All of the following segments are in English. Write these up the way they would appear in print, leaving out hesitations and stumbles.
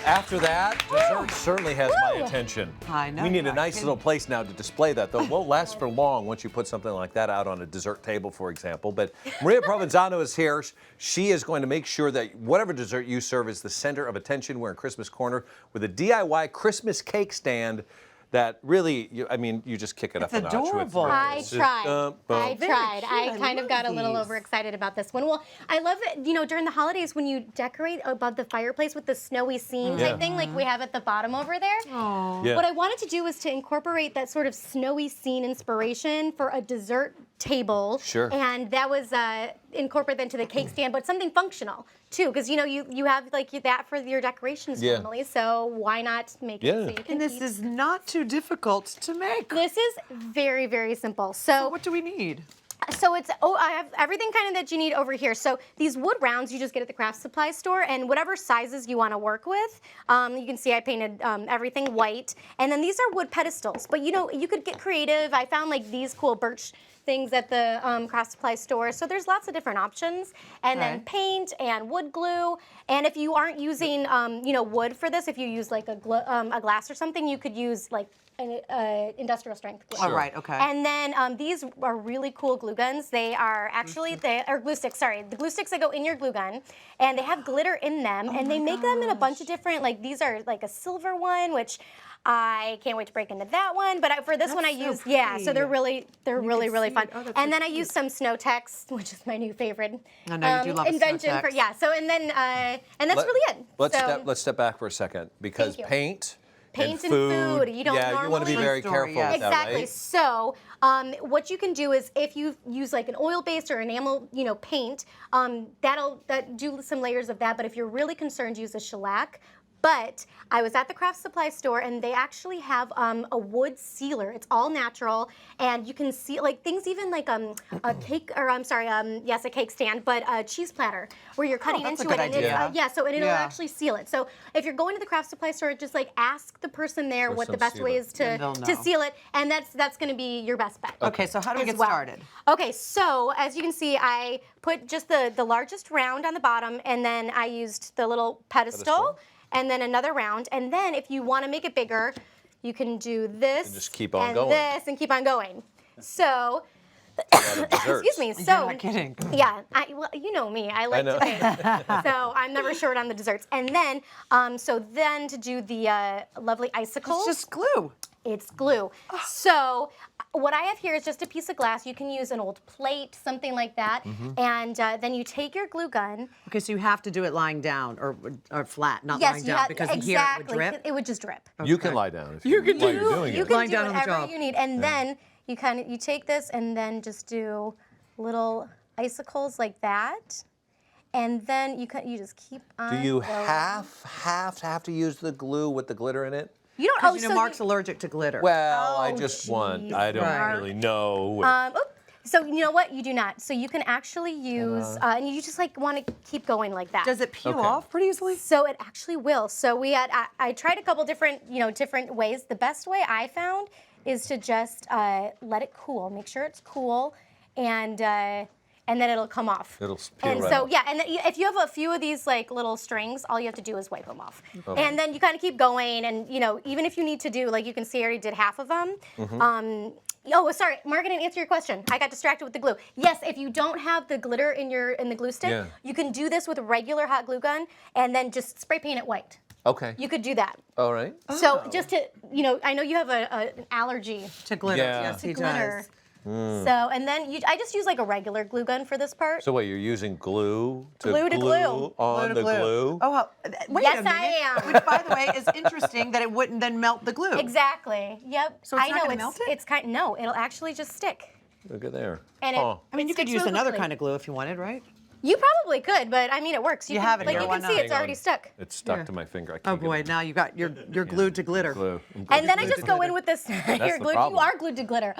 After that, dessert certainly has my attention. I know. We need a nice little place now to display that, though. It won't last for long once you put something like that out on a dessert table, for example. But Maria Provenzano is here. She is going to make sure that whatever dessert you serve is the center of attention. We're in Christmas Corner with a DIY Christmas cake stand that really, you just kick it up a notch. It's adorable. I tried. I kind of got a little overexcited about this one. Well, I love it, during the holidays when you decorate above the fireplace with the snowy scene type thing like we have at the bottom over there. Yeah. What I wanted to do was to incorporate that sort of snowy scene inspiration for a dessert table. Sure. And that was incorporate that into the cake stand, but something functional too, because you have like that for your decorations normally. So why not make it so you can And this is not too difficult to make. This is very, very simple. So what do we need? So I have everything kind of that you need over here. So these wood rounds you just get at the craft supply store, and whatever sizes you want to work with. You can see I painted everything white. And then these are wood pedestals, but you could get creative. I found like these cool birch things at the craft supply store. So there's lots of different options. And then paint and wood glue. And if you aren't using wood for this, if you use like a glass or something, you could use like an industrial strength glue. All right, okay. And then these are really cool glue guns. They are actually, glue sticks, sorry. The glue sticks that go in your glue gun, and they have glitter in them, and they make them in a bunch of different, like these are like a silver one, which I can't wait to break into that one. But for this one I used, so they're really fun. And then I used some Snow Tex, which is my new favorite I know you do love invention Snow Tex. so and that's really it. Let's step back for a second, because paint and food, you don't you want to be very careful with that, exactly. right? So what you can do is if you use like an oil-based or enamel, paint, that'll do some layers of that. But if you're really concerned, use a shellac. But I was at the craft supply store, and they actually have a wood sealer. It's all natural, and you can see like things even like a cake, or a cake stand, but a cheese platter where you're cutting into it, and it'll actually seal it. So if you're going to the craft supply store, just like ask the person there what the best way is to seal it, and that's going to be your best bet. Okay, so how do we get started? Okay, so as you can see, I put just the largest round on the bottom, and then I used the little pedestal. And then another round, and then if you want to make it bigger, you can do this, and just keep on going. This, and keep on going. So, excuse me. So, you're not kidding. Yeah, you know me. I like to bake, so I'm never short on the desserts. And then, then to do the lovely icicles. It's just glue. It's glue. So what I have here is just a piece of glass. You can use an old plate, something like that. And then you take your glue gun. Okay, so you have to do it lying down or flat, not lying down, because in here it would drip? It would just drip. Okay. You can lie down if you can while you're doing it. You can lying do down on the whatever job. you need. And then you take this and then just do little icicles like that. And then you just keep on Do you going. have to use the glue with the glitter in it? You don't. Because Mark's allergic to glitter. Well, I just want. I don't really know. So you know what? You do not. So you can actually use, and you just like want to keep going like that. Does it peel off pretty easily? So it actually will. So I tried a couple different ways. The best way I found is to just let it cool. Make sure it's cool, and then it'll come off. It'll peel and right so off. and if you have a few of these like little strings, all you have to do is wipe them off. And then you kind of keep going, and even if you need to do, like you can see I already did half of them. Sorry, Mark, I didn't answer your question. I got distracted with the glue. Yes, if you don't have the glitter in the glue stick, you can do this with a regular hot glue gun and then just spray paint it white. Okay. You could do that. All right. So just to, I know you have an allergy to glitter. Yeah. Yes, he glitter. does. So, and then I just use like a regular glue gun for this part. So wait, you're using glue to Glue to glue. on the glue? Oh, wait Yes, a minute. I am. Which, by the way, is interesting that it wouldn't then melt the glue. Exactly. Yep. So it's I not know gonna melt it? it's no, it'll actually just stick. Look at there. And I mean, you could sticks use real another quickly. kind of glue if you wanted, right? You probably could, but I mean, it works. You have it like here, you why can see, not? it's already stuck. It's stuck to my finger. I Oh can't boy, get now you're glued to glitter. glue. And then I just go in with this. You're the glued. problem. You are glued to glitter.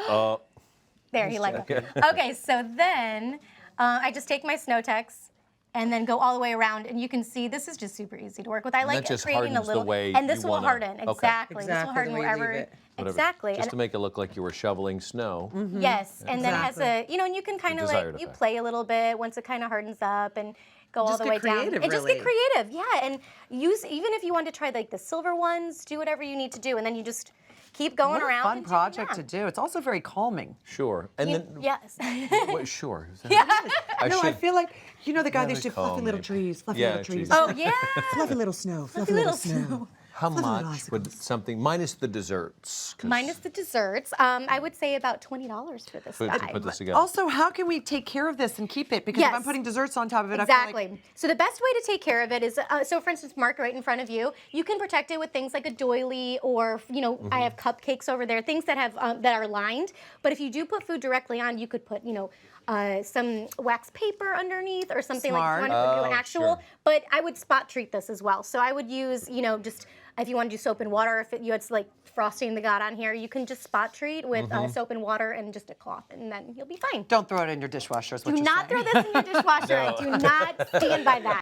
There, you like it. Okay, so then I just take my Snow Tex and then go all the way around. And you can see this is just super easy to work with. I like that just creating a hardens the little, way and this you will wanna- harden. okay. Exactly. This will Exactly harden the way you leave wherever. it. Whatever. Exactly. Just And to make it look like you were shoveling snow. yes, and then it has Exactly. a, you know, and you can kind of desired like, you effect. play a little bit once it kind of hardens up and go all Just the get way down. creative, And just get really. creative, yeah. And use, even if you want to try like the silver ones, do whatever you need to do. And then you just keep going What a around. fun and project yeah. to do. It's also very calming. Sure. And then, Yes. what, sure. I should- feel like, you know the guy Yeah, that they do call fluffy little me. trees, fluffy Yeah, little trees. trees. Oh, yeah. Fluffy little snow, fluffy little little snow. How Fluffy little much would icicles. something, minus the desserts? 'cause Minus the desserts, I would say about $20 for this to guy. put this together. Also, how can we take care of this and keep it? Because if I'm Yes. putting desserts on top of it, I feel Exactly. like So the best way to take care of it is, so for instance, Mark, right in front of you, you can protect it with things like a doily, or you know, I have cupcakes over there, things that have that are lined. But if you do put food directly on, you could put, you know, some wax paper underneath or something Smart. like if you want to do an Oh, actual. sure. But I would spot treat this as well. So I would use, you know, just if you want to do soap and water, if you had like frosting that got on here, you can just spot treat with soap and water and just a cloth, and then you'll be fine. don't throw it in your dishwasher. Is what Do you're not saying. throw this in your dishwasher. I do not stand by that.